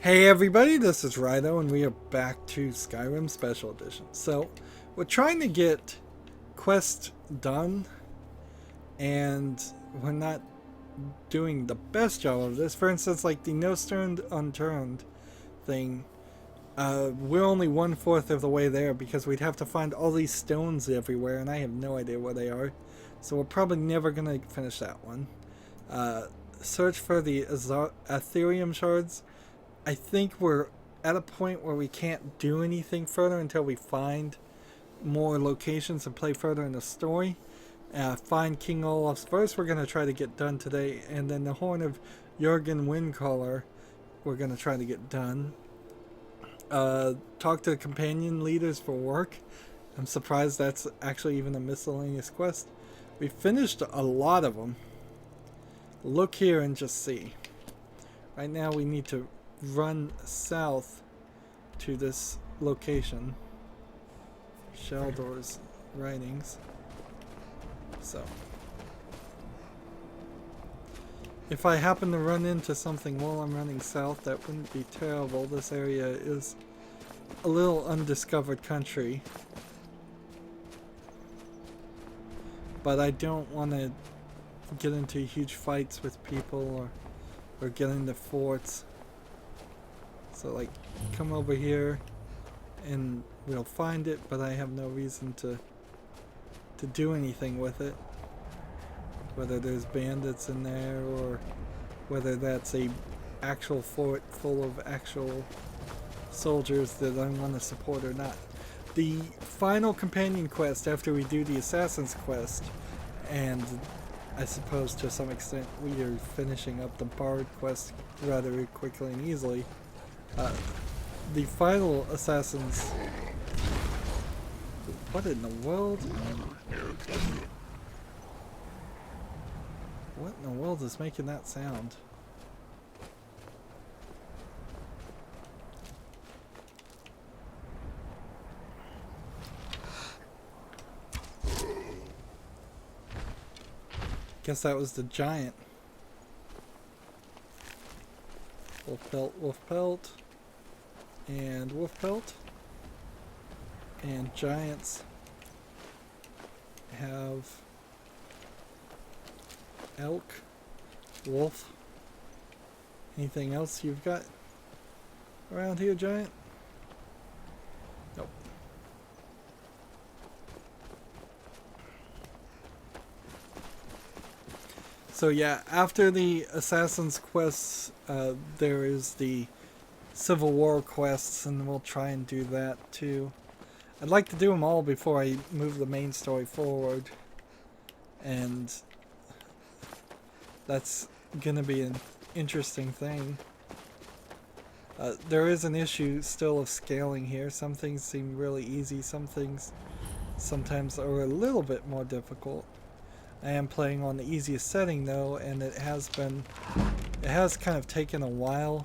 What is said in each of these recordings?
Hey everybody, this is Rydo and we are back to Skyrim Special Edition. So, we're trying to get quests done and we're not doing the best job of this. For instance, like the No Stone Unturned thing, we're only 1/4 of the way there because we'd have to find all these stones everywhere and I have no idea where they are. So we're probably never going to finish that one. Search for the Ethereum shards. I think we're at a point where we can't do anything further until we find more locations and play further in the story. Find King Olaf's verse we're going to try to get done today, and then the Horn of Jurgen Windcaller we're going to try to get done. Talk to the companion leaders for work. I'm surprised that's actually even a miscellaneous quest. We finished a lot of them. Look here and just see. Right now we need to run south to this location. Sheldor's writings. So if I happen to run into something while I'm running south, that wouldn't be terrible. This area is a little undiscovered country, but I don't want to get into huge fights with people or get into forts. So like, come over here and we'll find it, but I have no reason to do anything with it. Whether there's bandits in there or whether that's a actual fort full of actual soldiers that I want to support or not. The final companion quest after we do the Assassin's quest, and I suppose to some extent we are finishing up the Bard quest rather quickly and easily. The final Assassins... What in the world? What in the world is making that sound? Guess that was the giant. Wolf pelt, and wolf pelt, and giants have elk, wolf. Anything else you've got around here, giant? Nope. So yeah, after the Assassin's quests, there is the Civil War quests, and we'll try and do that too. I'd like to do them all before I move the main story forward, and that's gonna be an interesting thing. There is an issue still of scaling here. Some things seem really easy, some things sometimes are a little bit more difficult. I am playing on the easiest setting though, and it has kind of taken a while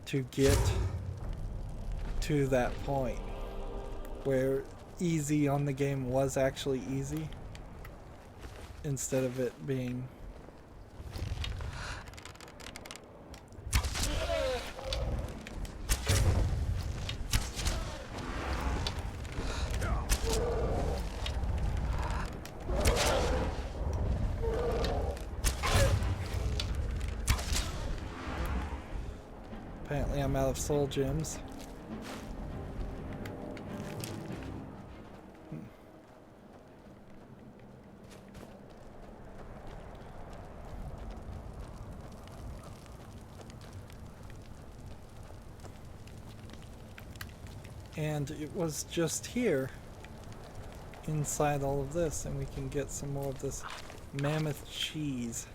to get to that point where easy on the game was actually easy instead of it being Apparently I'm out of soul gems. And it was just here inside all of this, and we can get some more of this mammoth cheese,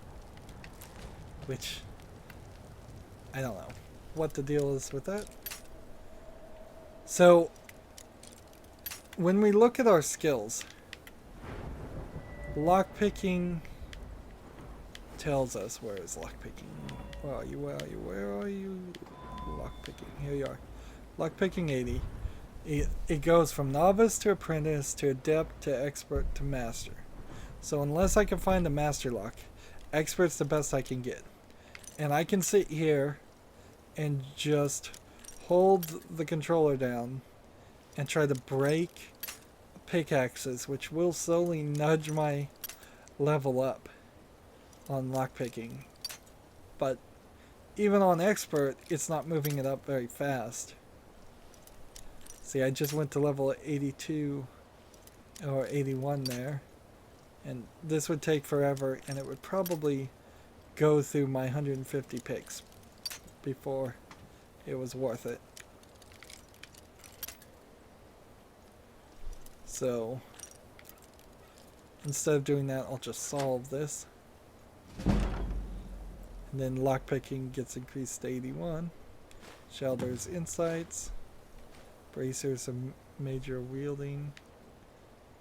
which I don't know what the deal is with that. So when we look at our skills, lockpicking tells us, where is lockpicking? Where are you? Where are you? Where are you? Lockpicking. Here you are. Lockpicking 80. It goes from novice to apprentice to adept to expert to master. So unless I can find a master lock, expert's the best I can get. And I can sit here and just hold the controller down and try to break pickaxes, which will slowly nudge my level up on lockpicking. But even on expert, it's not moving it up very fast. See, I just went to level 82 or 81 there, and this would take forever, and it would probably go through my 150 picks before it was worth it. So instead of doing that, I'll just solve this. And then lockpicking gets increased to 81. Shelter's insights. Bracers of major wielding.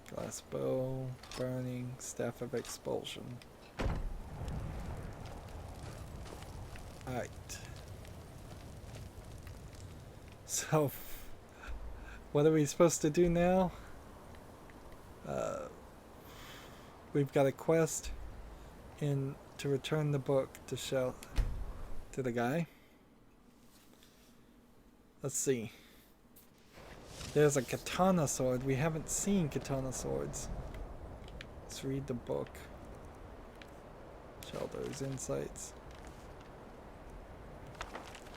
Glass bow. Burning. Staff of expulsion. Alright. So, what are we supposed to do now? We've got a quest in to return the book to the guy. Let's see. There's a katana sword. We haven't seen katana swords. Let's read the book. Shelter's insights.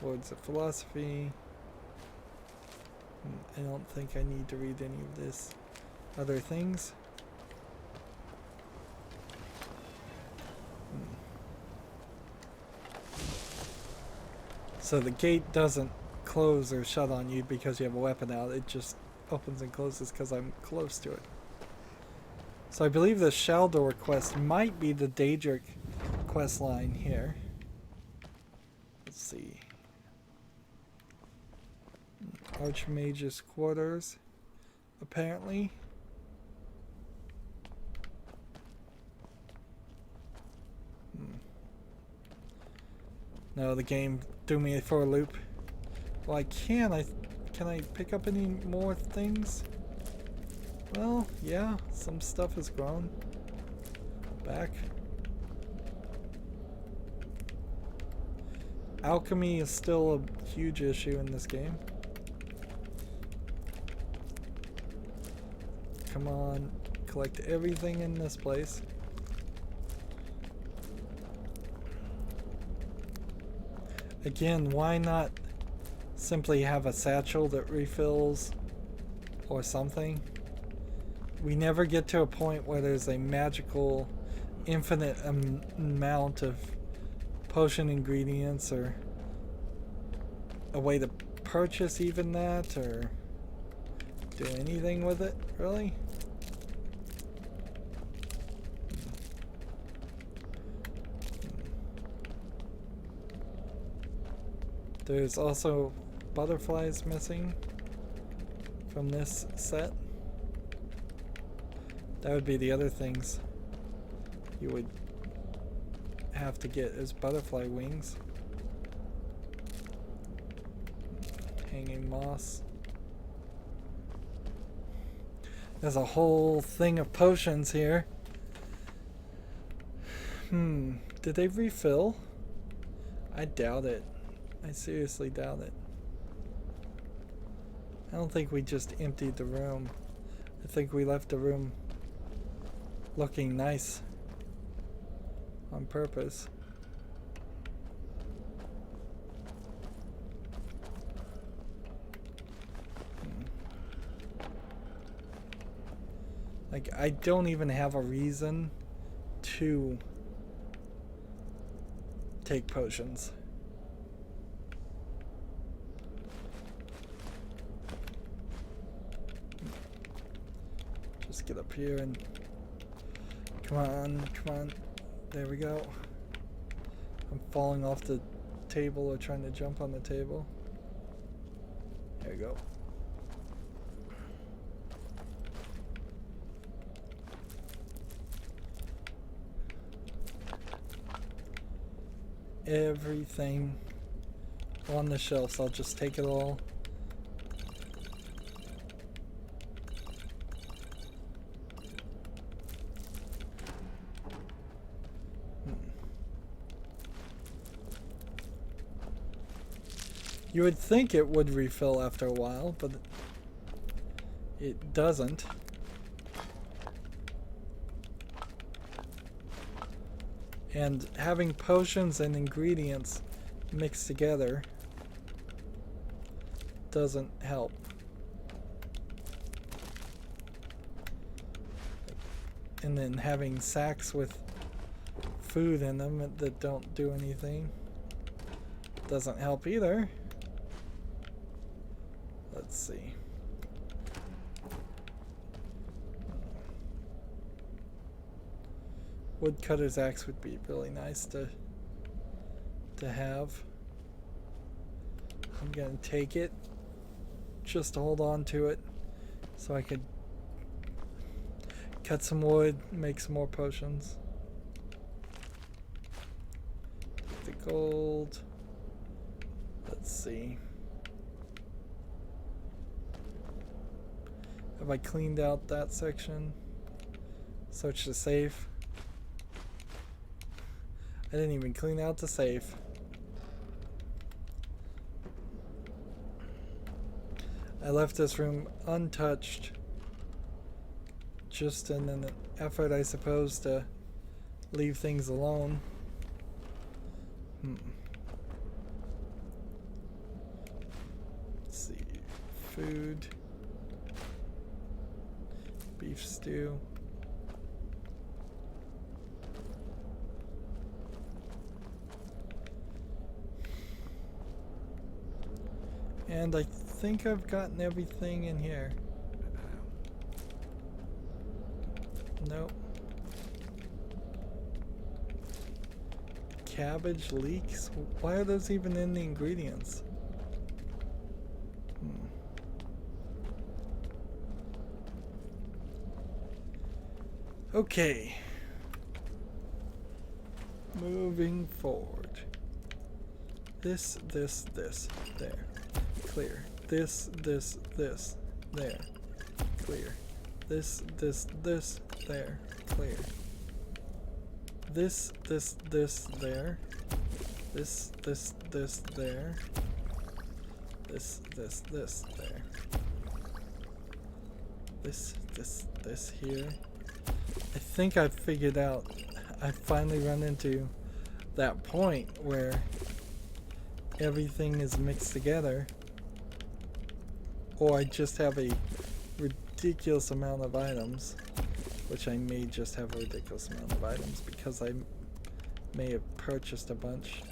Words of philosophy. I don't think I need to read any of this. Other things. So the gate doesn't close or shut on you because you have a weapon out. It just opens and closes because I'm close to it. So I believe the Shaldor quest might be the Daedric quest line here. Let's see. Archmage's quarters, apparently. No, the game threw me for a loop. Well, can I pick up any more things? Well, yeah, some stuff has grown back. Alchemy is still a huge issue in this game. Come on, collect everything in this place. Again, why not simply have a satchel that refills or something? We never get to a point where there's a magical infinite amount of potion ingredients or a way to purchase even that or do anything with it, really? There's also butterflies missing from this set. That would be the other things you would have to get as butterfly wings. Hanging moss. There's a whole thing of potions here. Did they refill? I doubt it. I seriously doubt it. I don't think we just emptied the room. I think we left the room looking nice on purpose. Like, I don't even have a reason to take potions. Just get up here and come on. There we go. I'm falling off the table or trying to jump on the table. There we go. Everything on the shelves. I'll just take it all. You would think it would refill after a while, but it doesn't. And having potions and ingredients mixed together doesn't help. And then having sacks with food in them that don't do anything doesn't help either. Let's see. Woodcutter's axe would be really nice to have. I'm gonna take it just to hold on to it so I could cut some wood, make some more potions. The gold. Let's see. Have I cleaned out that section? Search the safe. I didn't even clean out the safe. I left this room untouched, just in an effort, I suppose, to leave things alone. Let's see. Food. Beef stew. And I think I've gotten everything in here. Nope. Cabbage leeks? Why are those even in the ingredients? Okay. Moving forward. This, there. Clear. This, there. Clear. This, there. Clear. This, there. This, there. This, there. This here. I think I've figured out, I finally run into that point where everything is mixed together, or I just have a ridiculous amount of items, which I may just have a ridiculous amount of items because I may have purchased a bunch.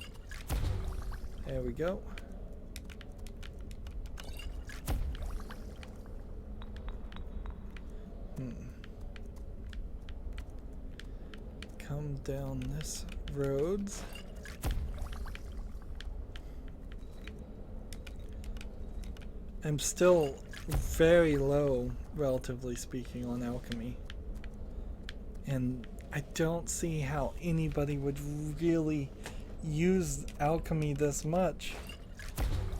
There we go. Come down this road. I'm still very low, relatively speaking, on alchemy. And I don't see how anybody would really use alchemy this much.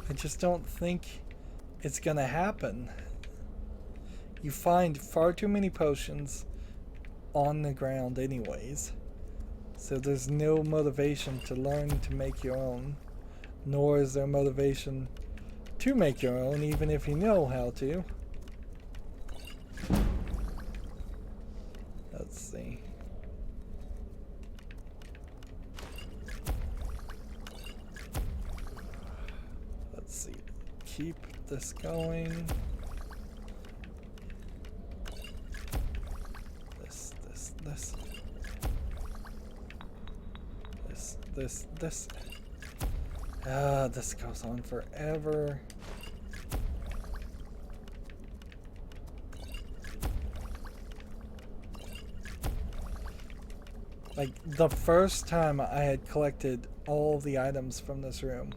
I just don't think it's gonna happen. You find far too many potions on the ground anyways, so there's no motivation to learn to make your own, nor is there motivation to make your own even if you know how to. Let's see. Let's see. Keep this going. This. This goes on forever. Like, the first time I had collected all the items from this room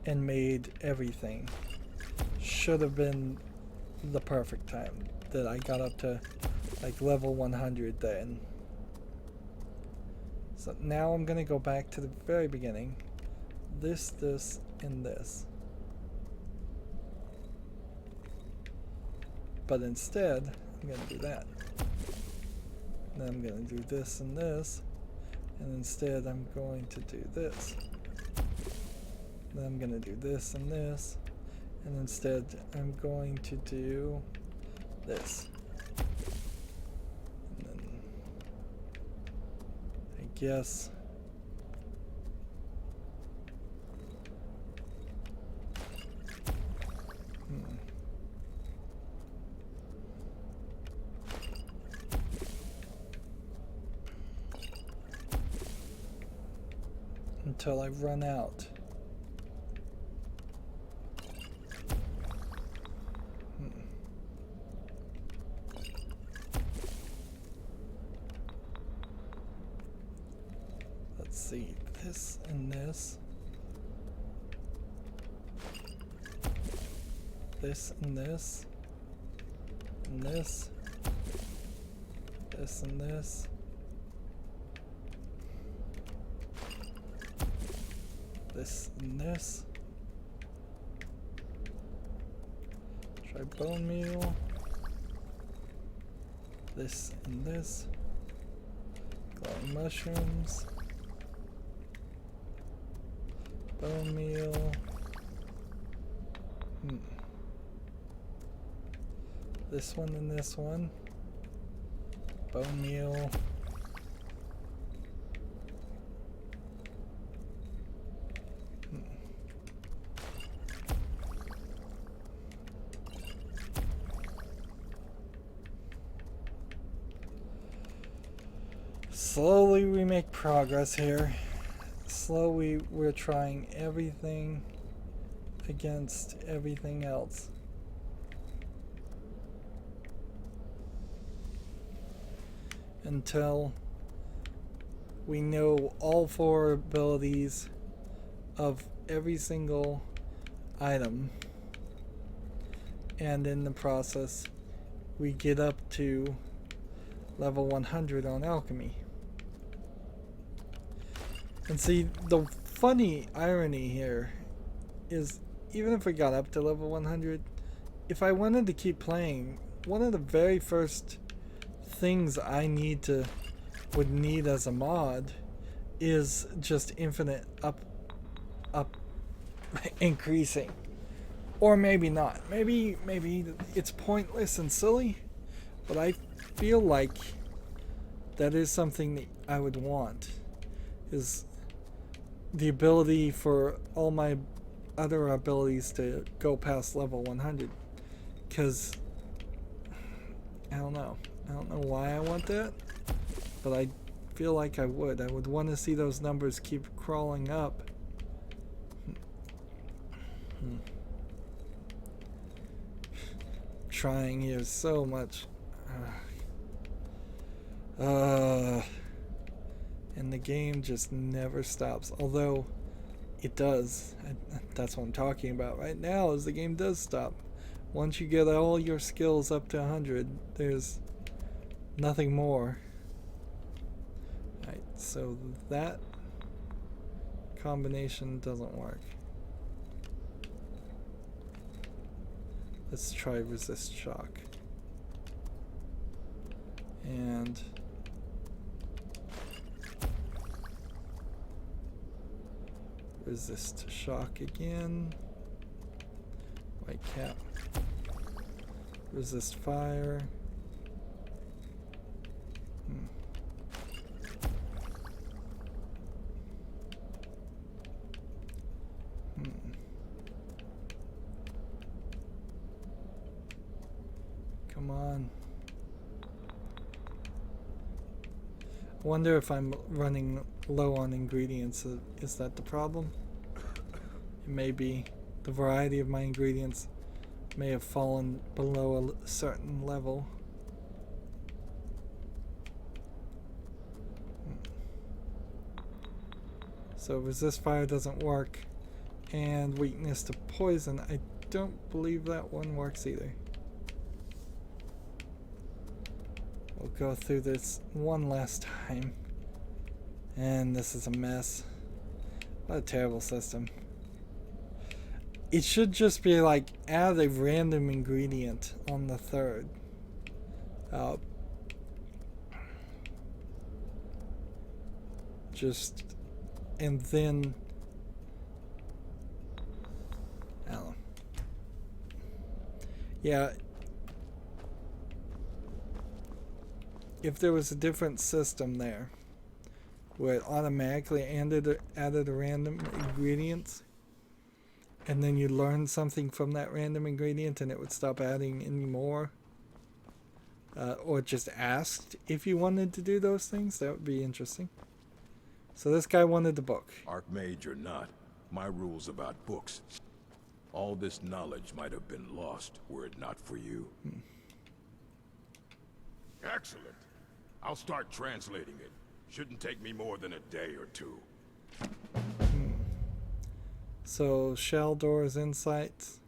and made everything should have been the perfect time that I got up to like level 100 then. So now I'm gonna go back to the very beginning. This, and this. But instead, I'm gonna do that. Then I'm gonna do this and this. And instead I'm going to do this. Then I'm gonna do this and this, and instead I'm going to do this. And then I guess until I run out. Let's see, this and this. This and this. And this. This and this. This and this. Try bone meal. This and this. Glowing mushrooms. Bone meal. This one and this one. Bone meal. Slowly we make progress here. Slowly we're trying everything against everything else. Until we know all 4 abilities of every single item. And in the process, we get up to level 100 on alchemy. And see, the funny irony here is, even if we got up to level 100, if I wanted to keep playing, one of the very first things I would need as a mod is just infinite up increasing. Or maybe not. Maybe it's pointless and silly, but I feel like that is something that I would want, is the ability for all my other abilities to go past level 100. Because I don't know why I want that, but I feel like I would want to see those numbers keep crawling up. Trying here so much. And the game just never stops. Although it does. That's what I'm talking about right now, is the game does stop. Once you get all your skills up to 100, there's nothing more. Right, so that combination doesn't work. Let's try resist shock. And resist shock again. White cap. Resist fire. Come on. I wonder if I'm running low on ingredients. Is that the problem? It may be. The variety of my ingredients may have fallen below a certain level. So resist fire doesn't work, and weakness to poison, I don't believe that one works either. We'll go through this one last time, and this is a mess. What a terrible system. It should just be like, add a random ingredient on the third. And then Yeah. If there was a different system there, where it automatically added a random ingredient, and then you learn something from that random ingredient and it would stop adding any more, or just asked if you wanted to do those things, that would be interesting. So this guy wanted the book. Archmage or not, my rules about books. All this knowledge might have been lost were it not for you. Excellent. I'll start translating it. Shouldn't take me more than a day or two. So, Shaldor's insights.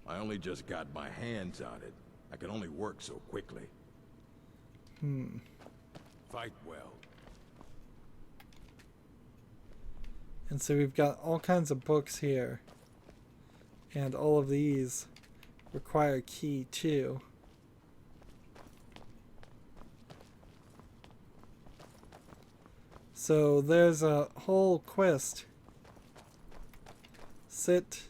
I only just got my hands on it. I can only work so quickly. Fight well. And so we've got all kinds of books here. And all of these require key too. So there's a whole quest. Sit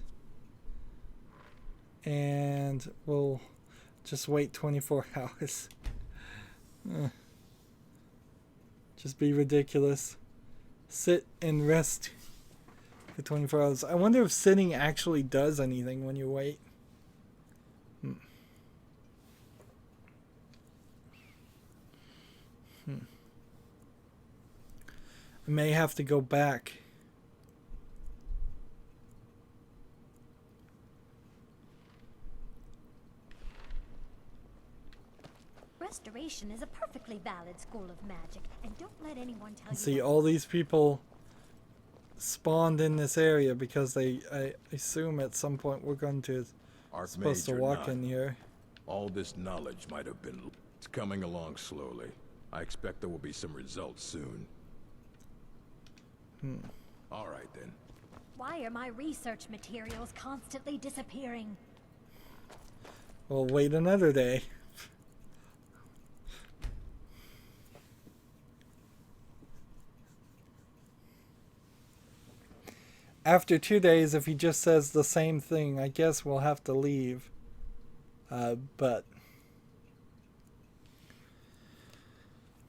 and we'll just wait 24 hours. Just be ridiculous. Sit and rest for 24 hours. I wonder if sitting actually does anything when you wait. I may have to go back. Restoration is a perfectly valid school of magic, and don't let anyone tell you. See, all these people spawned in this area because I assume at some point we're going to supposed to walk in here. All this knowledge might have been. It's coming along slowly. I expect there will be some results soon. All right then. Why are my research materials constantly disappearing? We'll wait another day. After 2 days, if he just says the same thing, I guess we'll have to leave. But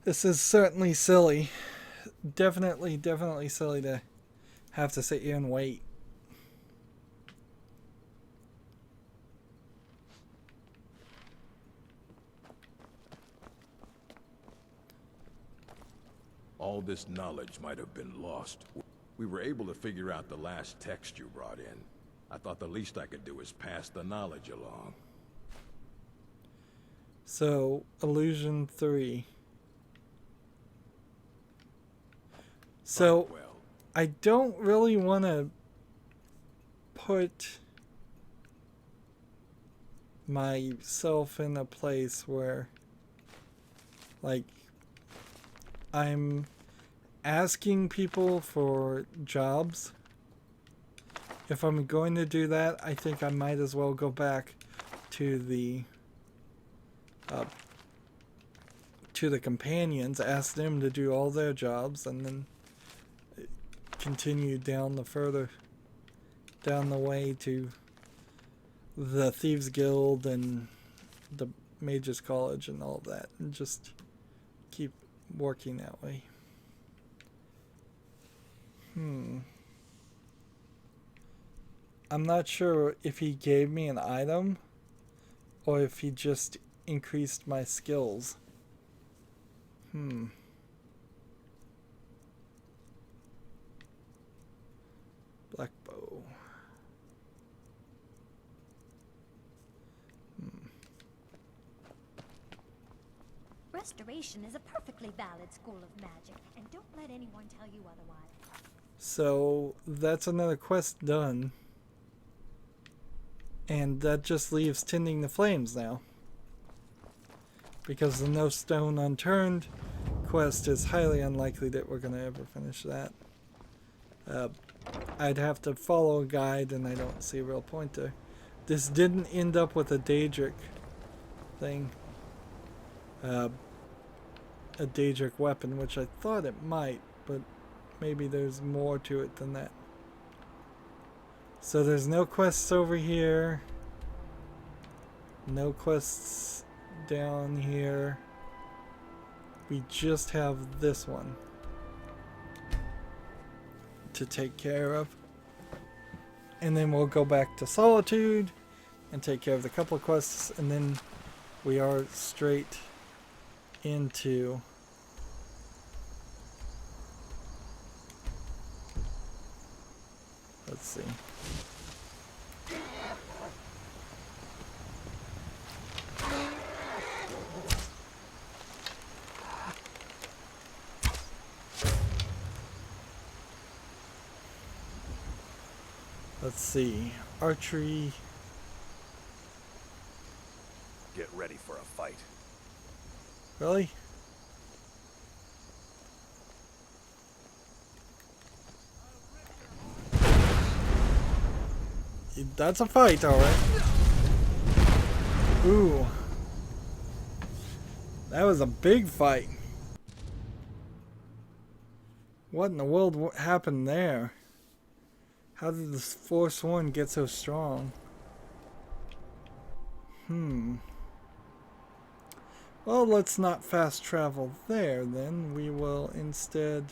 this is certainly silly. Definitely silly to have to sit here and wait. All this knowledge might have been lost. We were able to figure out the last text you brought in. I thought the least I could do is pass the knowledge along. So, Illusion 3. So, I don't really want to put myself in a place where, like, I'm asking people for jobs. If I'm going to do that, I think I might as well go back to the companions, ask them to do all their jobs, and then continue down the way to the Thieves Guild and the Mages College and all that, and just keep working that way. I'm not sure if he gave me an item or if he just increased my skills. Black bow. Restoration is a perfectly valid school of magic, and don't let anyone tell you otherwise. So that's another quest done. And that just leaves tending the flames now. Because the No Stone Unturned quest is highly unlikely that we're going to ever finish that. I'd have to follow a guide, and I don't see a real point there. This didn't end up with a Daedric thing. A Daedric weapon, which I thought it might, but maybe there's more to it than that. So there's no quests over here. No quests down here. We just have this one to take care of. And then we'll go back to Solitude and take care of the couple of quests, and then we are straight into let's see. Let's see. Archery. Get ready for a fight. Really? That's a fight, alright. Ooh. That was a big fight. What in the world happened there? How did this Force 1 get so strong? Well, let's not fast travel there then. We will instead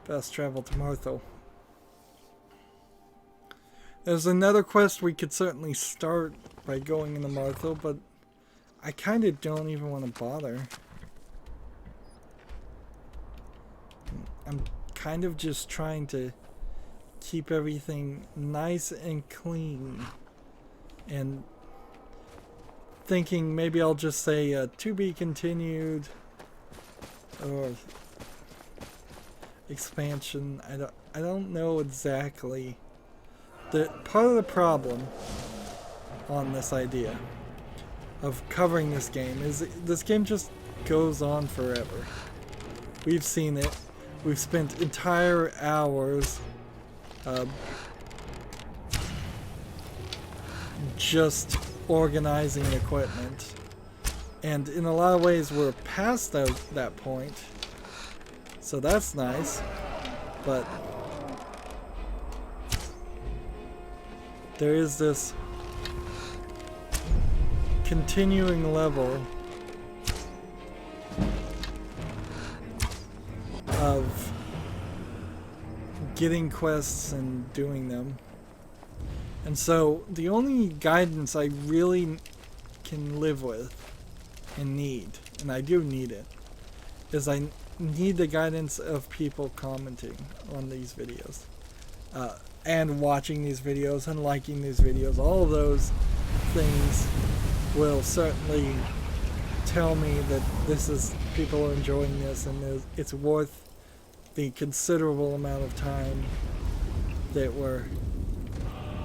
fast travel to Martho. There's another quest we could certainly start by going into Martho, but I kind of don't even want to bother. I'm kind of just trying to keep everything nice and clean, and thinking maybe I'll just say to be continued or expansion. I don't know exactly. Part of the problem on this idea of covering this game is this game just goes on forever. We've seen it. We've spent entire hours just organizing equipment, and in a lot of ways we're past that point, so that's nice, but there is this continuing level of getting quests and doing them. And so the only guidance I really can live with and need, and I do need it, is I need the guidance of people commenting on these videos. And watching these videos and liking these videos. All of those things will certainly tell me that people are enjoying this, and it's worth the considerable amount of time that we're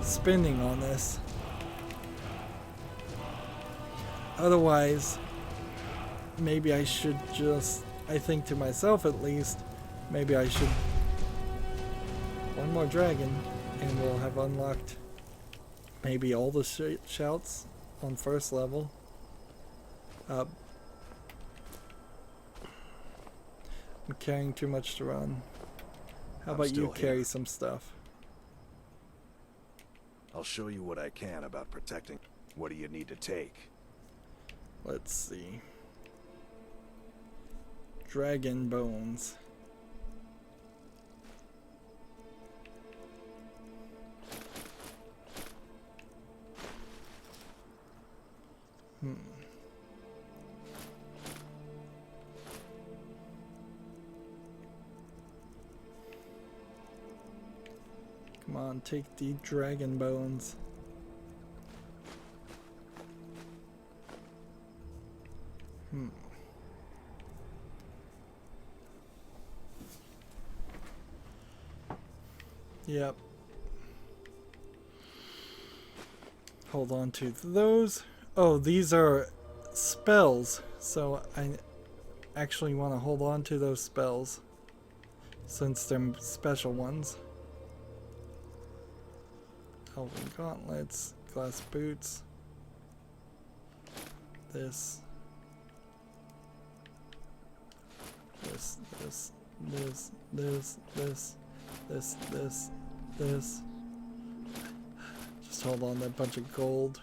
spending on this. Otherwise, maybe I should just, I think to myself at least, maybe I should one more dragon and we'll have unlocked maybe all the shouts on first level. I'm carrying too much to run. How about you carry some stuff? I'll show you what I can about protecting. What do you need to take? Let's see. Dragon bones. Come on, take the dragon bones. Yep. Hold on to those. Oh, these are spells, so I actually want to hold on to those spells since they're special ones. Elven gauntlets, glass boots, this, just hold on to a bunch of gold.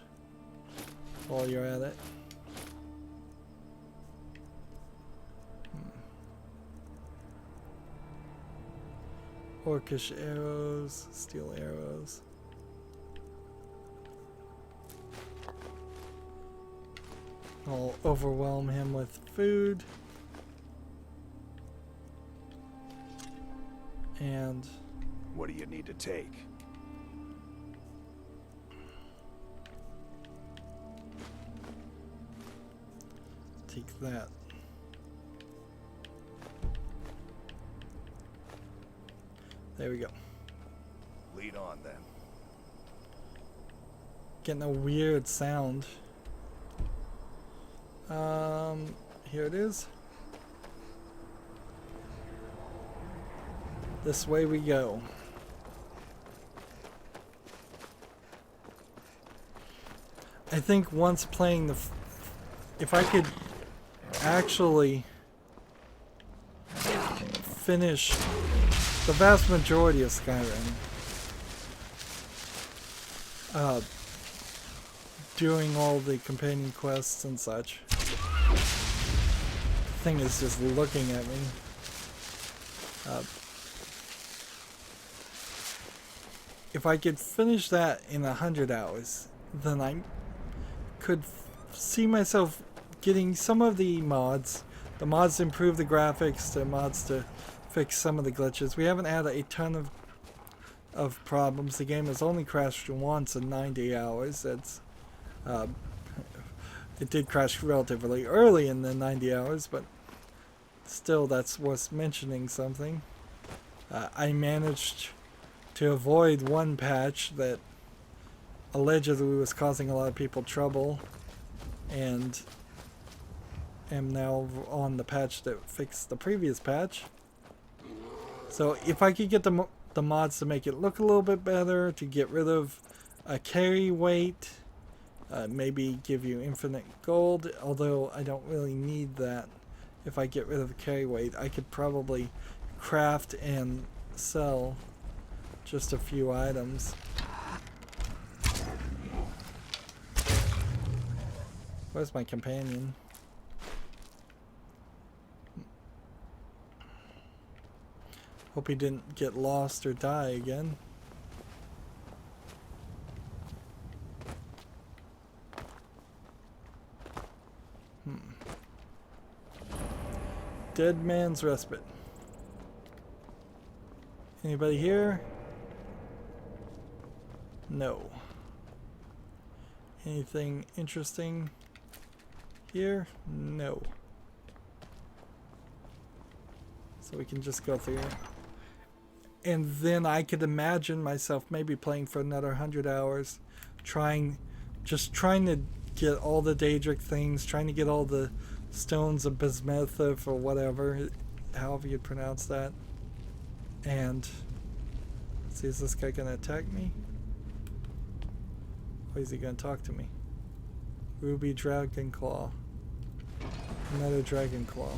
while you're at it. Orcish arrows, steel arrows. I'll overwhelm him with food. And What do you need to take? take that. There we go. Lead on then. Getting a weird sound. Here it is. This way we go. I think once playing if I could actually finish the vast majority of Skyrim, doing all the companion quests and such. The thing is just looking at me. If I could finish that in 100 hours, then I could see myself getting some of the mods. The mods to improve the graphics, the mods to fix some of the glitches. We haven't had a ton of problems. The game has only crashed once in 90 hours. That's it did crash relatively early in the 90 hours, but still that's worth mentioning something. I managed to avoid one patch that allegedly was causing a lot of people trouble, and am now on the patch that fixed the previous patch. So if I could get the mods to make it look a little bit better, to get rid of a carry weight, maybe give you infinite gold, although I don't really need that. If I get rid of the carry weight, I could probably craft and sell just a few items. Where's my companion? Hope he didn't get lost or die again. Dead Man's Respite. Anybody here? No. Anything interesting here? No. So we can just go through. And then I could imagine myself maybe playing for another 100 hours, just trying to get all the Daedric things, trying to get all the stones of bismuth or whatever, however you pronounce that. And let's see, is this guy gonna attack me? Or is he gonna talk to me? Ruby Dragon Claw. Another Dragon Claw.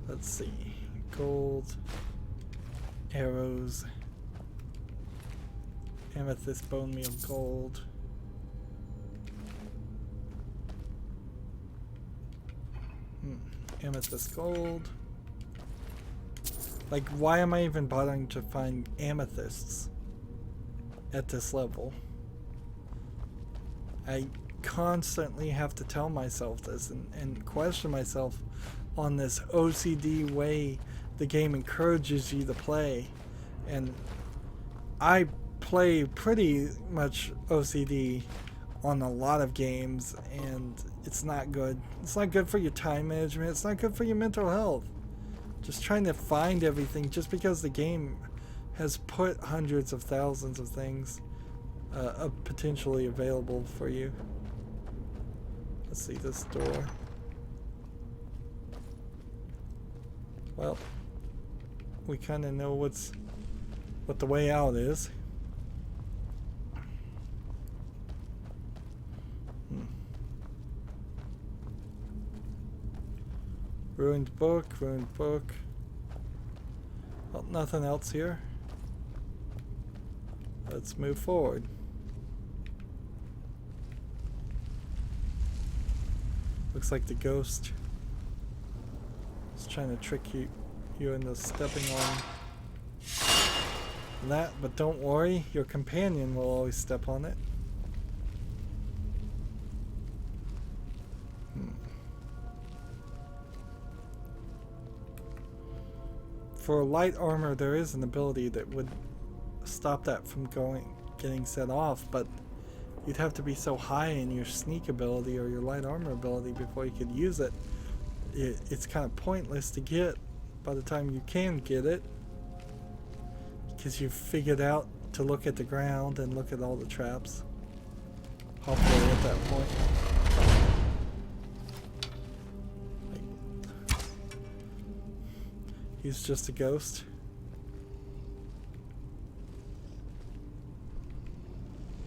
Let's see. Gold. Arrows. Amethyst bone meal gold. Amethyst gold. Like, why am I even bothering to find amethysts at this level? I constantly have to tell myself this and question myself on this OCD way the game encourages you to play. And I play pretty much OCD on a lot of games, and it's not good. It's not good for your time management. It's not good for your mental health. Just trying to find everything just because the game has put hundreds of thousands of things potentially available for you. Let's see this door. Well, we kind of know what the way out is. Ruined book, ruined book. Well, nothing else here. Let's move forward. Looks like the ghost is trying to trick you into stepping on that, but don't worry, your companion will always step on it. For light armor, there is an ability that would stop that from getting set off, but you'd have to be so high in your sneak ability or your light armor ability before you could use it. It's kind of pointless to get by the time you can get it, because you've figured out to look at the ground and look at all the traps. Hopefully at that point. He's just a ghost.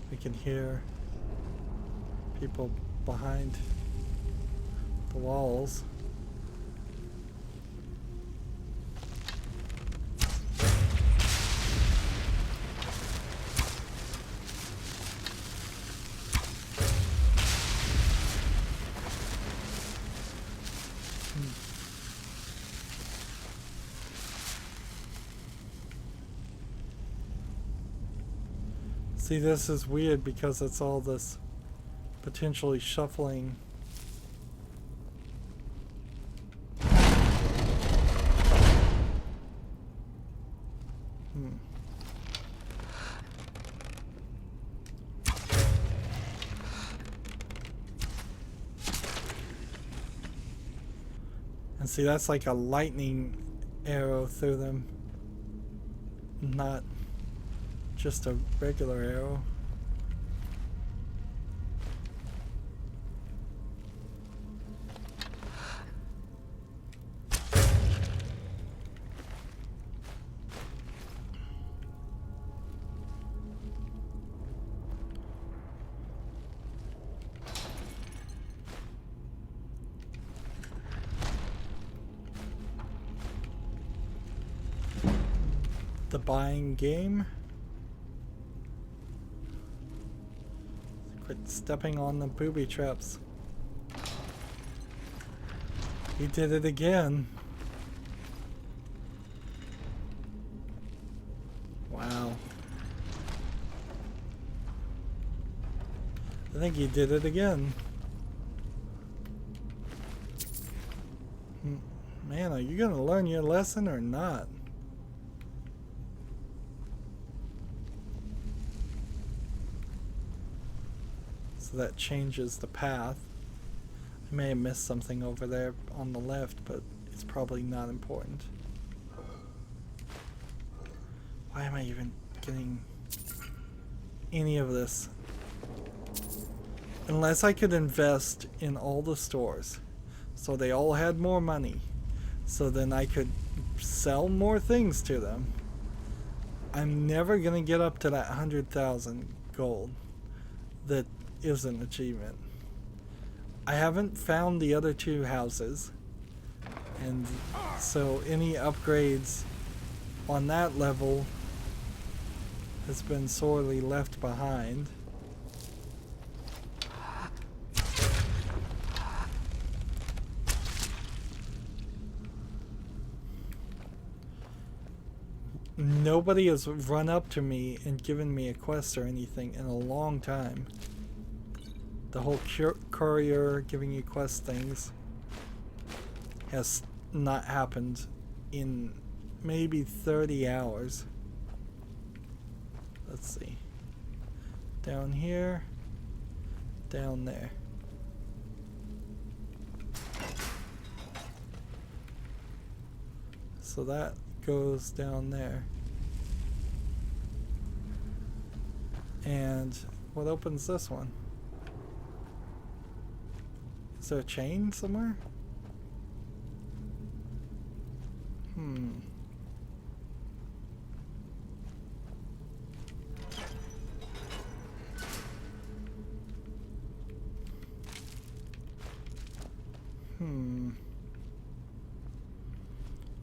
We can hear people behind the walls. See, this is weird because it's all this potentially shuffling. And see, that's like a lightning arrow through them, not just a regular arrow. The buying game. Quit stepping on the booby traps. He did it again. Wow. I think he did it again. Man, are you gonna learn your lesson or not? So that changes the path. I may have missed something over there on the left, but it's probably not important. Why am I even getting any of this? Unless I could invest in all the stores so they all had more money, so then I could sell more things to them. I'm never gonna get up to that 100,000 gold. That is an achievement. I haven't found the other two houses, and so any upgrades on that level has been sorely left behind. Nobody has run up to me and given me a quest or anything in a long time. The whole courier giving you quest things has not happened in maybe 30 hours. Let's see. Down here. Down there. So that goes down there. And what opens this one? Is there a chain somewhere?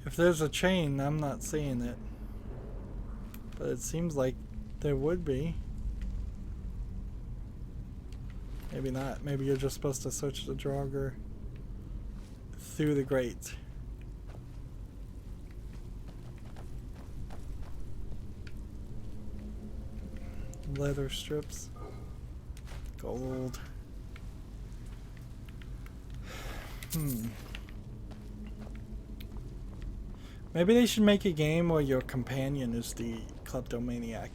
If there's a chain, I'm not seeing it. But it seems like there would be. Maybe not. Maybe you're just supposed to search the Draugr through the grate. Leather strips. Gold. Maybe they should make a game where your companion is the kleptomaniac.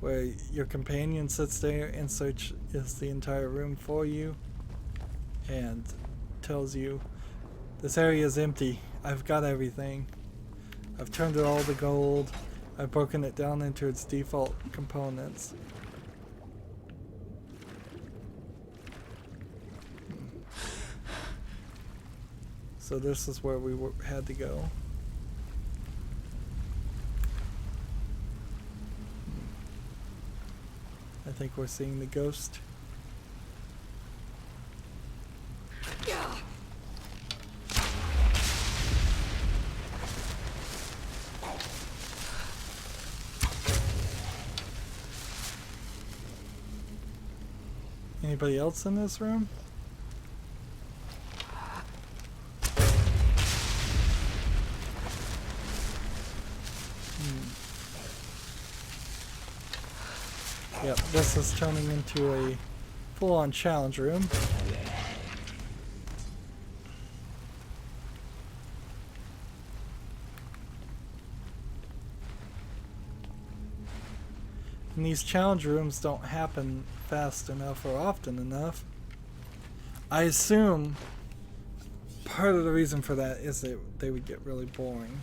Where your companion sits there and searches the entire room for you and tells you, this area is empty. I've got everything. I've turned it all to gold. I've broken it down into its default components. So this is where we had to go. I think we're seeing the ghost. Anybody else in this room? Yep, this is turning into a full-on challenge room. And these challenge rooms don't happen fast enough or often enough. I assume part of the reason for that is that they would get really boring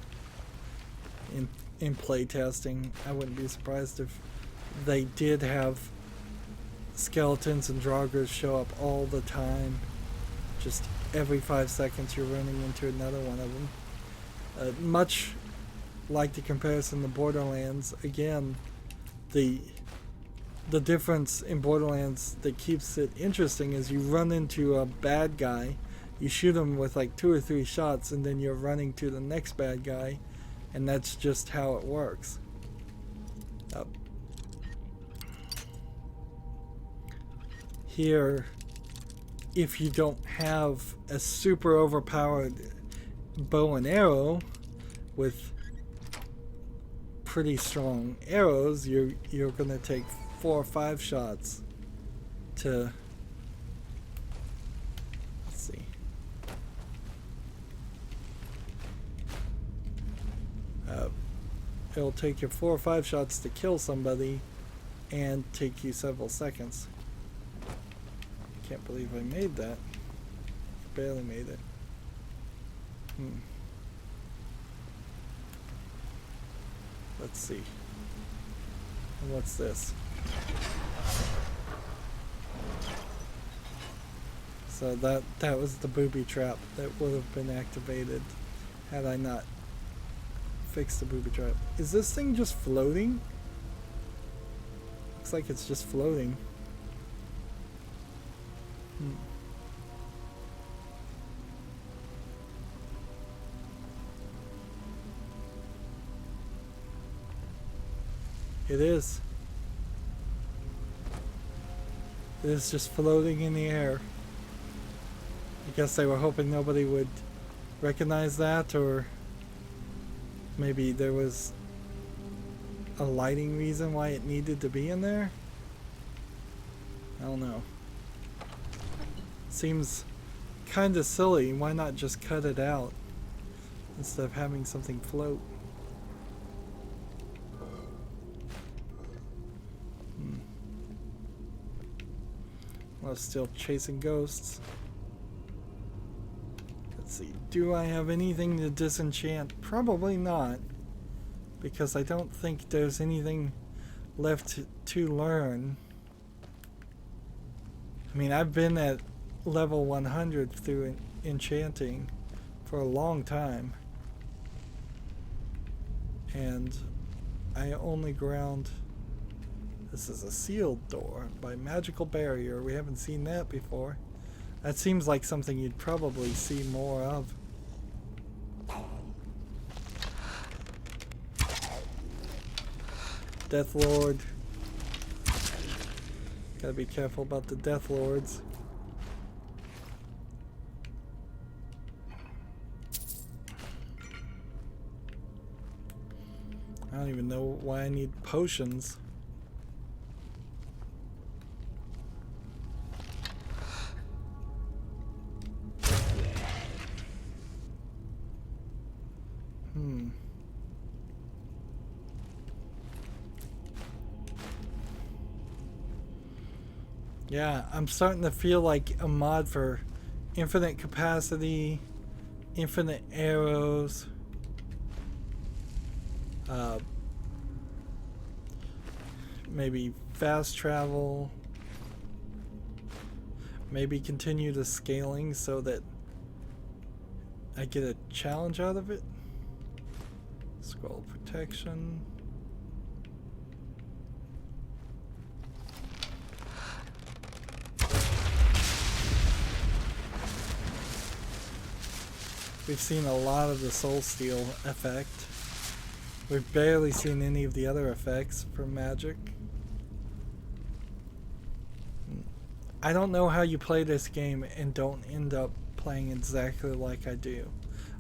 in play testing. I wouldn't be surprised if they did have skeletons and Draugrs show up all the time. Just every 5 seconds you're running into another one of them. Much like the comparison to Borderlands, again, the difference in Borderlands that keeps it interesting is you run into a bad guy, you shoot him with like 2 or 3 shots, and then you're running to the next bad guy, and that's just how it works. Here, if you don't have a super overpowered bow and arrow with pretty strong arrows, you're gonna take 4 or 5 shots to, let's see, it'll take you 4 or 5 shots to kill somebody and take you several seconds. Can't believe I made that. Barely made it. Let's see. And what's this? So that was the booby trap that would have been activated had I not fixed the booby trap. Is this thing just floating? Looks like it's just floating. It is. It is just floating in the air. I guess they were hoping nobody would recognize that, or maybe there was a lighting reason why it needed to be in there. I don't know. Seems kind of silly. Why not just cut it out instead of having something float? Well, still chasing ghosts. Let's see. Do I have anything to disenchant? Probably not, because I don't think there's anything left to learn. I mean, I've been at level 100 through enchanting for a long time, and I only ground. This is a sealed door by magical barrier. We haven't seen that before. That seems like something you'd probably see more of. Death Lord. Gotta be careful about the Death Lords. I don't even know why I need potions. Yeah, I'm starting to feel like a mod for infinite capacity, infinite arrows, maybe fast travel, maybe continue the scaling so that I get a challenge out of it. Scroll protection. We've seen a lot of the Soul Steel effect. We've barely seen any of the other effects from Magic. I don't know how you play this game and don't end up playing exactly like I do.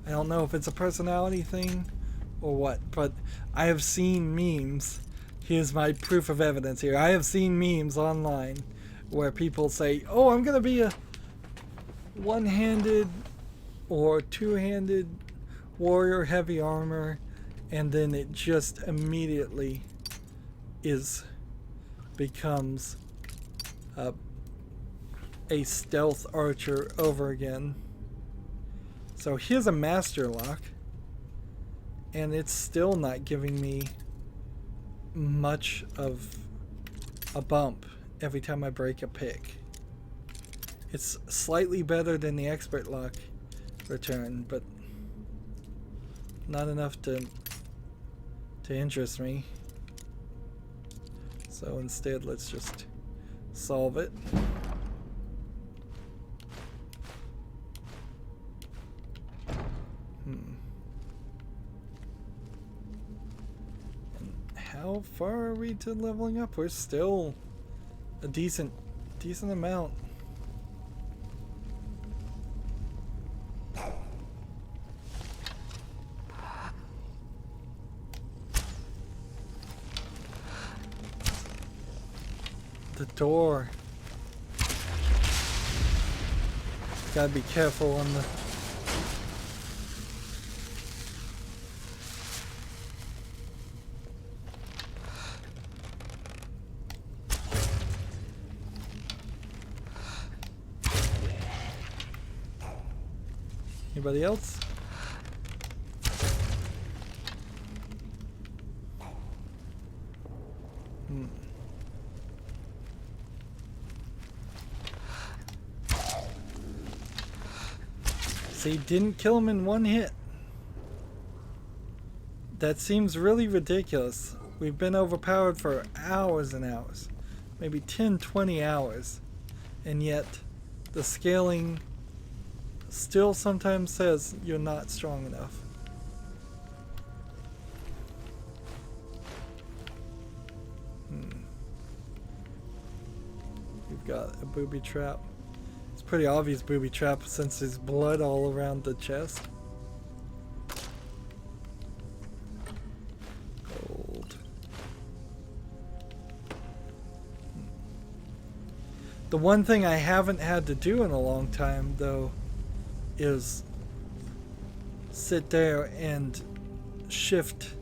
I don't know if it's a personality thing or what, but I have seen memes. Here's my proof of evidence here. I have seen memes online where people say, oh, I'm gonna be a one-handed or two-handed warrior heavy armor, and then it just immediately becomes a stealth archer over again. So here's a master lock, and it's still not giving me much of a bump every time I break a pick. It's slightly better than the expert lock return, but not enough to interest me. So instead, let's just solve it. And how far are we to leveling up? We're still a decent amount. The door. Gotta be careful on the... Anybody else? See, didn't kill him in one hit. That seems really ridiculous. We've been overpowered for hours and hours. Maybe 10, 20 hours. And yet, the scaling still sometimes says you're not strong enough. We've got a booby trap. It's pretty obvious booby trap since there's blood all around the chest. Gold. The one thing I haven't had to do in a long time, though, is sit there and shift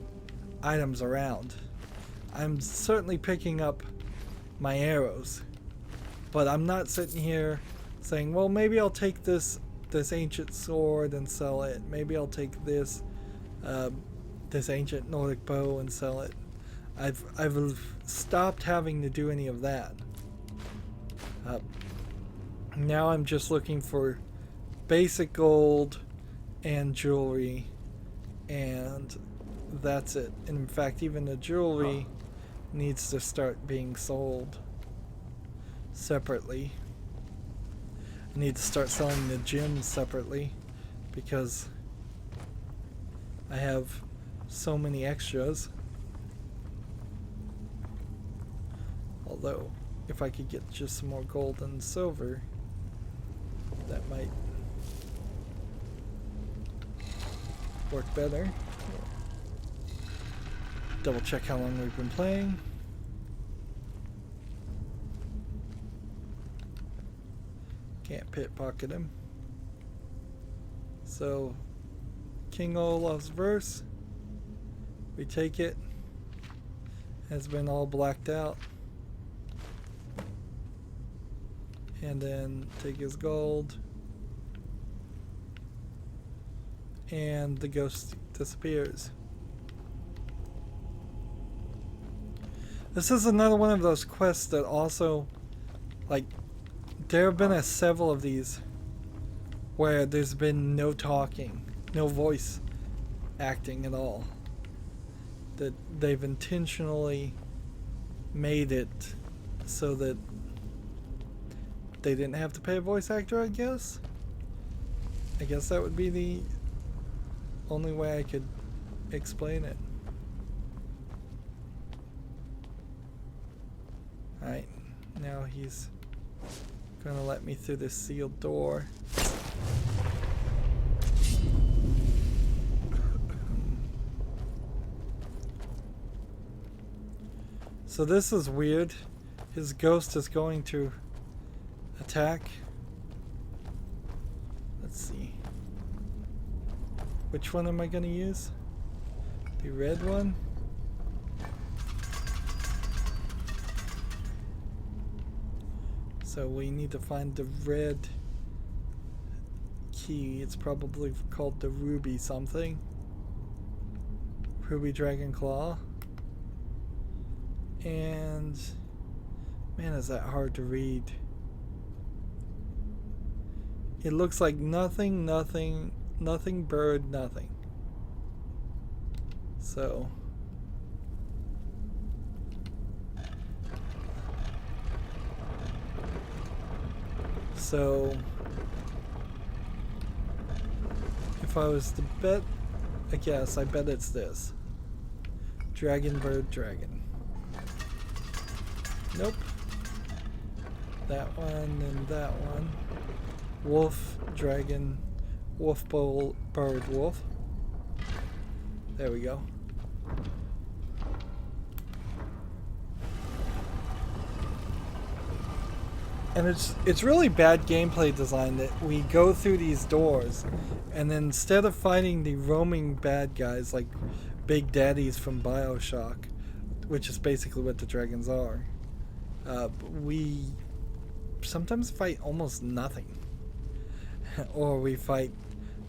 items around. I'm certainly picking up my arrows, but I'm not sitting here saying, well, maybe I'll take this ancient sword and sell it. Maybe I'll take this ancient Nordic bow and sell it. I've stopped having to do any of that. Now I'm just looking for basic gold and jewelry, and that's it. And in fact, even the jewelry needs to start being sold separately. I need to start selling the gems separately because I have so many extras. Although, if I could get just some more gold and silver, that might work better. Double check how long we've been playing. Can't pickpocket him. So, King Olaf's verse, we take it, has been all blacked out. And then take his gold. And the ghost disappears. This is another one of those quests that also, like, there have been several of these where there's been no talking, no voice acting at all. That they've intentionally made it so that they didn't have to pay a voice actor, I guess. I guess that would be the only way I could explain it. Alright, now he's gonna let me through this sealed door. So this is weird. His ghost is going to attack. Let's see. Which one am I gonna use? The red one? So we need to find the red key. It's probably called the ruby something. Ruby Dragon Claw. And man, is that hard to read. It looks like nothing, nothing, nothing, bird, nothing. So if I was to bet, I guess I bet it's this. Dragon, bird, dragon. Nope. That one and that one. Wolf, dragon, wolf, bull, bird, wolf. There we go. And it's really bad gameplay design that we go through these doors, and then instead of fighting the roaming bad guys like Big Daddies from BioShock, which is basically what the dragons are, we sometimes fight almost nothing. Or we fight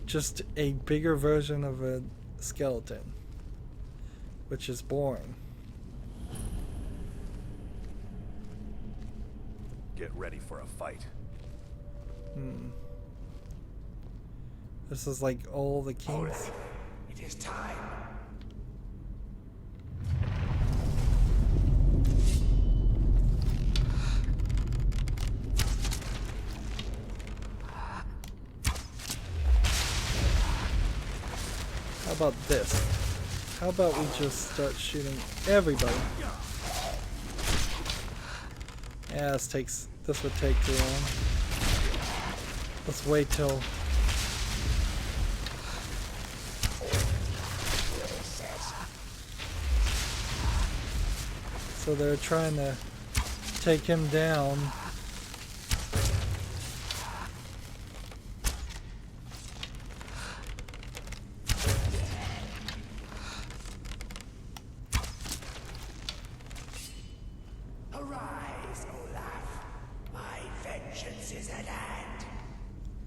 just a bigger version of a skeleton, which is boring. Get ready for a fight. This is like all the kings. It is time. How about this? How about we just start shooting everybody? Yeah, this would take too long. Let's wait till so they're trying to take him down.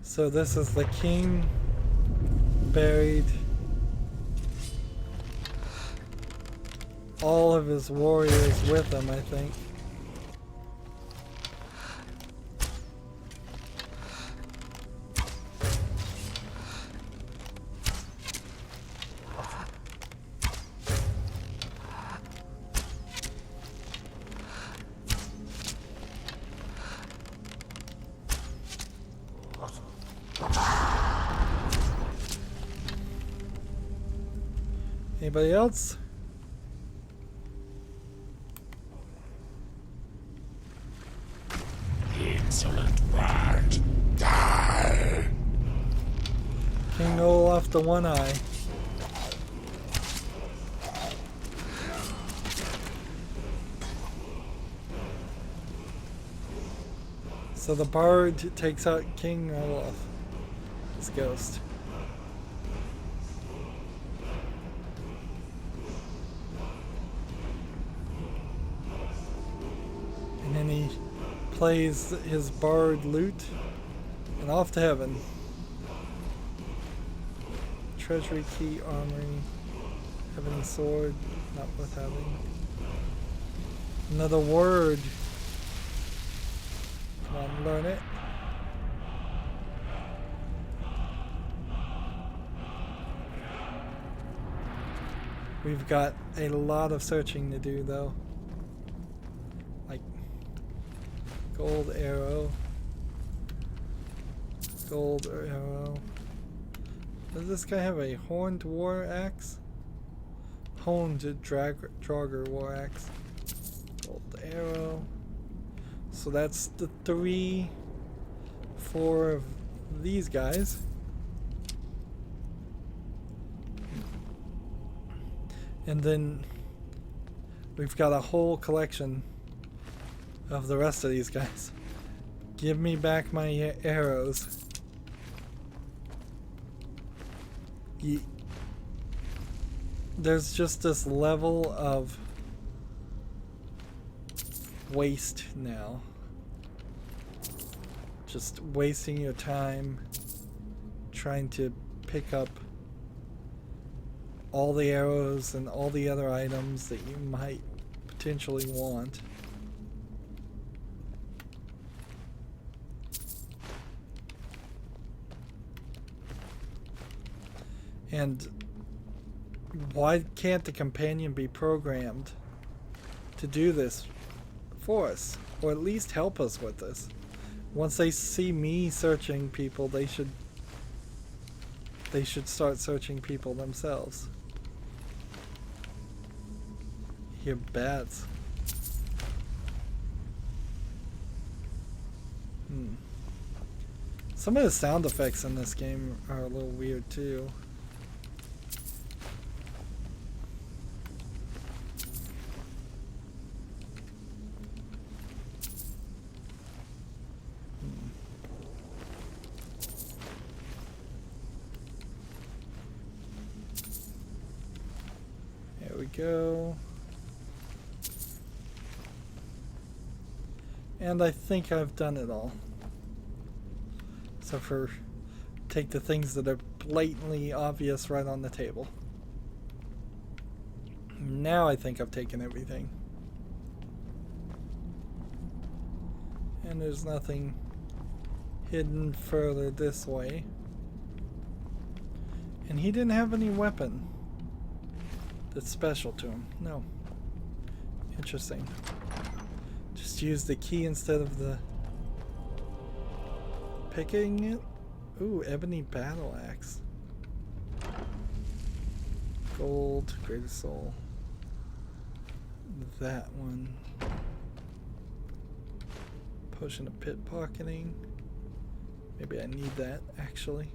So this is the king buried all of his warriors with him, I think. Anybody else? Insolent rat, die! King Olaf the One Eye. So the bard takes out King Olaf, his ghost. And then he plays his bard lute and off to heaven. Treasury key, armory, heavenly sword, not worth having. Another word. Come on, learn it. We've got a lot of searching to do though. Like gold arrow. Gold arrow. Does this guy have a horned war axe? Honed Draugr war axe. Gold arrow. So that's the 4 of these guys. And then we've got a whole collection of the rest of these guys. Give me back my arrows. There's just this level of waste now. Just wasting your time trying to pick up all the arrows and all the other items that you might potentially want. And why can't the companion be programmed to do this for us, or at least help us with this? Once they see me searching people, they should start searching people themselves. Hear bats. Some of the sound effects in this game are a little weird too. There we go. And I think I've done it all. So take the things that are blatantly obvious right on the table. Now I think I've taken everything. And there's nothing hidden further this way. And he didn't have any weapon that's special to him. No. Interesting. Just use the key instead of the picking it. Ooh, ebony battle axe. Gold, greater soul. That one. Potion of pickpocketing. Maybe I need that actually.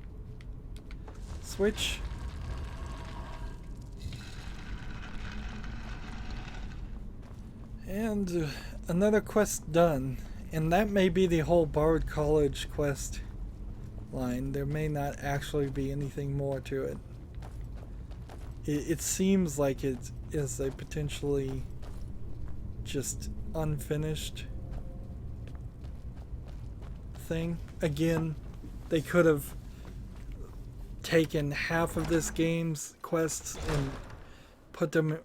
Switch. And another quest done. And that may be the whole Bard College quest line. There may not actually be anything more to it. It seems like it is a potentially just unfinished thing. Again, they could have taken half of this game's quests and put them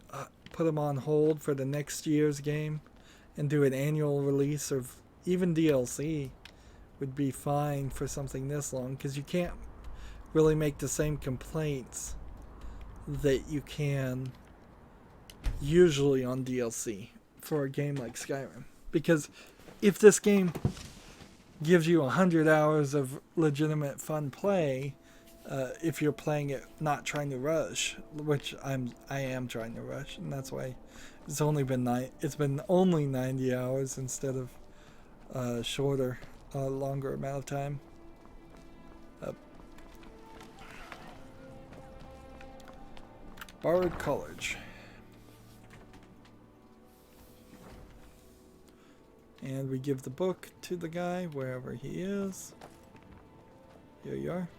on hold for the next year's game and do an annual release, or even DLC would be fine for something this long, because you can't really make the same complaints that you can usually on DLC for a game like Skyrim. Because if this game gives you 100 hours of legitimate fun play if you're playing it not trying to rush, which I am trying to rush, and that's why it's only been only 90 hours instead of shorter, longer amount of time. Bard College. And we give the book to the guy wherever he is. Here you are.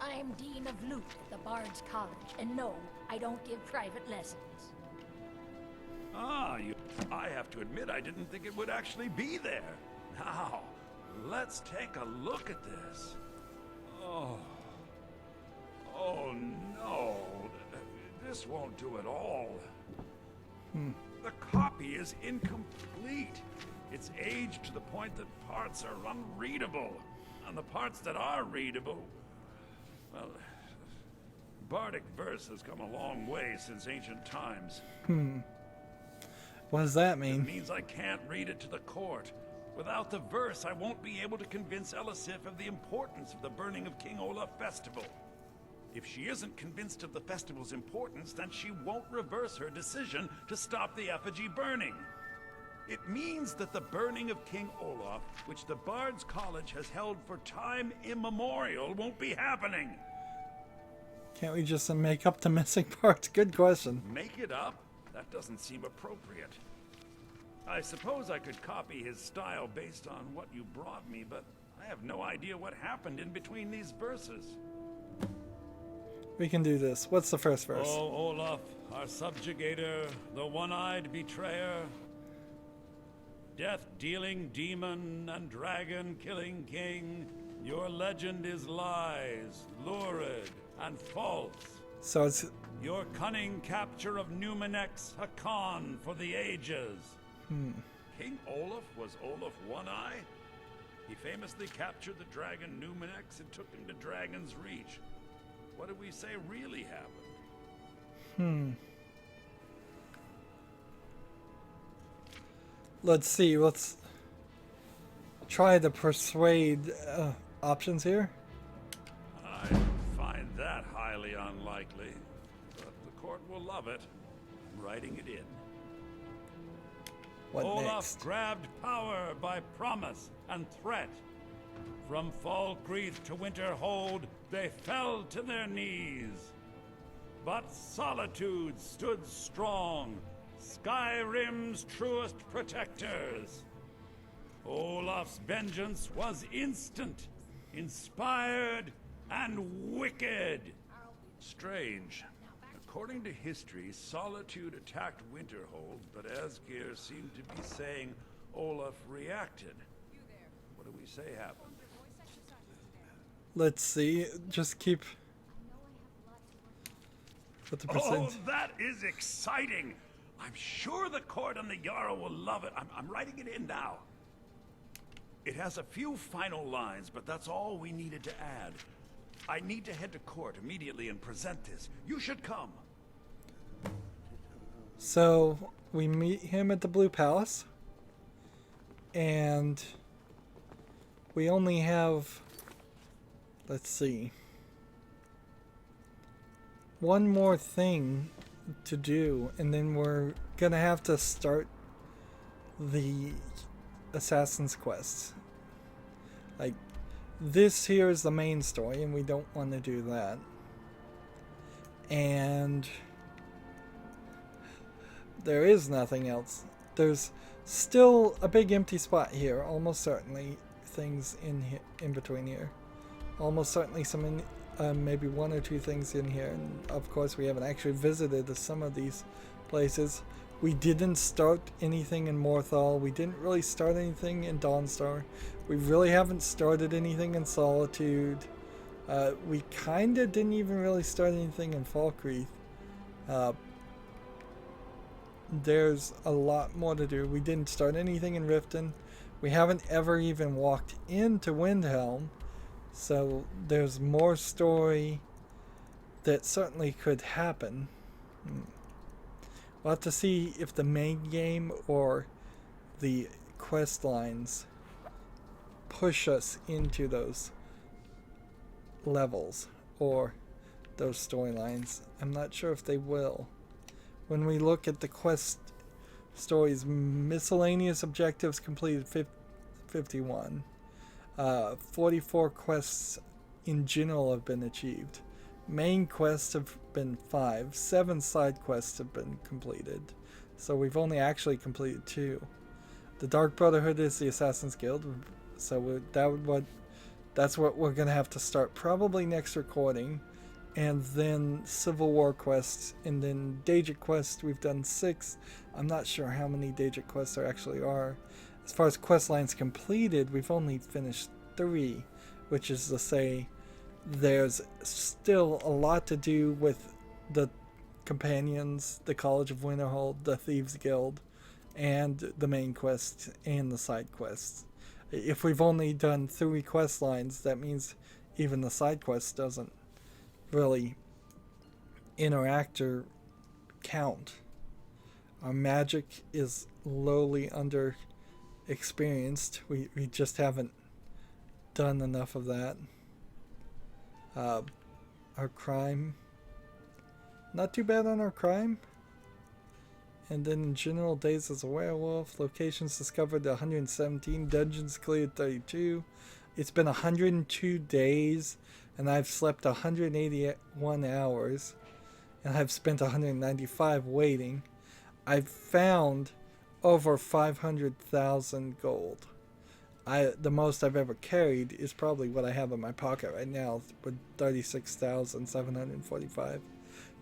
I'm Dean of Loot at the Bard's College, and no, I don't give private lessons. Ah, I have to admit I didn't think it would actually be there. Now, let's take a look at this. Oh. Oh no. This won't do at all. The copy is incomplete. It's aged to the point that parts are unreadable. And the parts that are readable, well, Bardic verse has come a long way since ancient times. What does that mean? It means I can't read it to the court. Without the verse, I won't be able to convince Elisif of the importance of the burning of King Olaf festival. If she isn't convinced of the festival's importance, then she won't reverse her decision to stop the effigy burning. It means that the burning of King Olaf, which the Bard's College has held for time immemorial, won't be happening. Can't we just make up the missing parts? Good question. Make it up? That doesn't seem appropriate. I suppose I could copy his style based on what you brought me, but I have no idea what happened in between these verses. We can do this. What's the first verse? Oh, Olaf, our subjugator, the one-eyed betrayer, death-dealing demon and dragon-killing king, your legend is lies, lurid, and false. So it's... Your cunning capture of Numenex, a con for the ages. King Olaf was Olaf One-Eye? He famously captured the dragon Numenex and took him to Dragon's Reach. What did we say really happened? Let's see. Let's try the persuade options here. I find that highly unlikely, but the court will love it. I'm writing it in. What Olaf next? grabbed power by promise and threat. From Falkreath to Winterhold, they fell to their knees. But Solitude stood strong, Skyrim's truest protectors. Olaf's vengeance was instant, inspired, and wicked. Strange. According to history, Solitude attacked Winterhold, but Asgeir seemed to be saying Olaf reacted. What do we say happened? Let's see. Just keep... What the percent? Oh, that is exciting! I'm sure the court and the Jarl will love it. I'm writing it in now. It has a few final lines, but that's all we needed to add. I need to head to court immediately and present this. You should come. So, we meet him at the Blue Palace. And... we only have... let's see. One more thing to do, and then we're gonna have to start the Assassin's Quest. Like, this here is the main story, and we don't want to do that. And there is nothing else. There's still a big empty spot here, almost certainly. Things in between here. Almost certainly some maybe one or two things in here, and of course we haven't actually visited some of these places. We didn't start anything in Morthal. We didn't really start anything in Dawnstar. We really haven't started anything in Solitude. We kinda didn't even really start anything in Falkreath. There's a lot more to do. We didn't start anything in Riften. We haven't ever even walked into Windhelm. So there's more story that certainly could happen. We'll have to see if the main game or the quest lines push us into those levels or those storylines. I'm not sure if they will. When we look at the quest stories, miscellaneous objectives completed 51. 44 quests in general have been achieved. Main quests have been 5. 7 side quests have been completed. So we've only actually completed 2. The Dark Brotherhood is the Assassin's Guild. So that's what we're going to have to start probably next recording. And then Civil War quests. And then Daedric quests, we've done 6. I'm not sure how many Daedric quests there actually are. As far as quest lines completed, we've only finished 3. Which is to say, there's still a lot to do with the companions, the College of Winterhold, the Thieves Guild, and the main quest and the side quests. If we've only done 3 quest lines, that means even the side quest doesn't really interact or count. Our magic is lowly under experienced. We just haven't done enough of that. Our crime, not too bad on our crime. And then in general, days as a werewolf, locations discovered 117, dungeons cleared 32. It's been 102 days and I've slept 181 hours and I've spent 195 waiting. I've found over 500,000 gold. The most I've ever carried is probably what I have in my pocket right now with 36,745.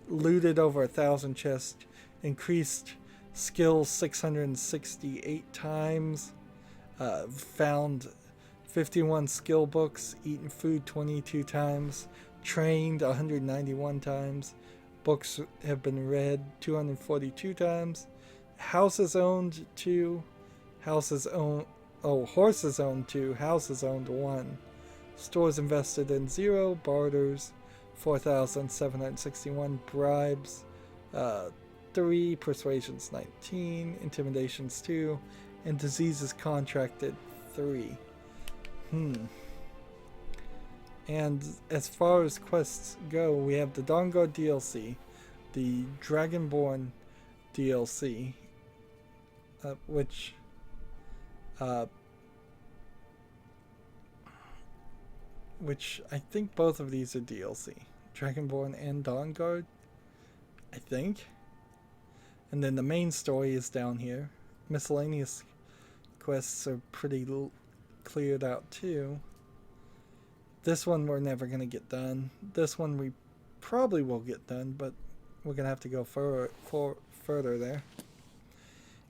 Looted over 1,000 chests. Increased skills 668 times. Found 51 skill books. Eaten food 22 times. Trained 191 times. Books have been read 242 times. Houses owned 2. Houses owned... Oh, horses owned 2, houses owned 1. Stores invested in 0, barters 4,761, bribes 3, persuasions 19, intimidations 2, and diseases contracted 3. And as far as quests go, we have the Dawnguard DLC, the Dragonborn DLC, which I think both of these are DLC. Dragonborn and Dawnguard, I think. And then the main story is down here. Miscellaneous quests are pretty cleared out too. This one we're never going to get done. This one we probably will get done, but we're going to have to go further there.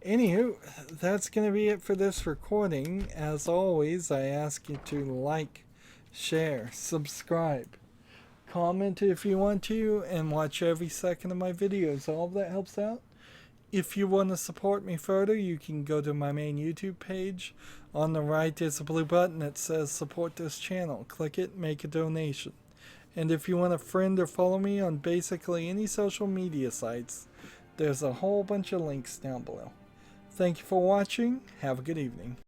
Anywho, that's going to be it for this recording. As always, I ask you to like, share, subscribe, comment if you want to, and watch every second of my videos. All of that helps out. If you want to support me further, you can go to my main YouTube page. On the right is a blue button that says support this channel. Click it, make a donation. And if you want to friend or follow me on basically any social media sites, there's a whole bunch of links down below. Thank you for watching. Have a good evening.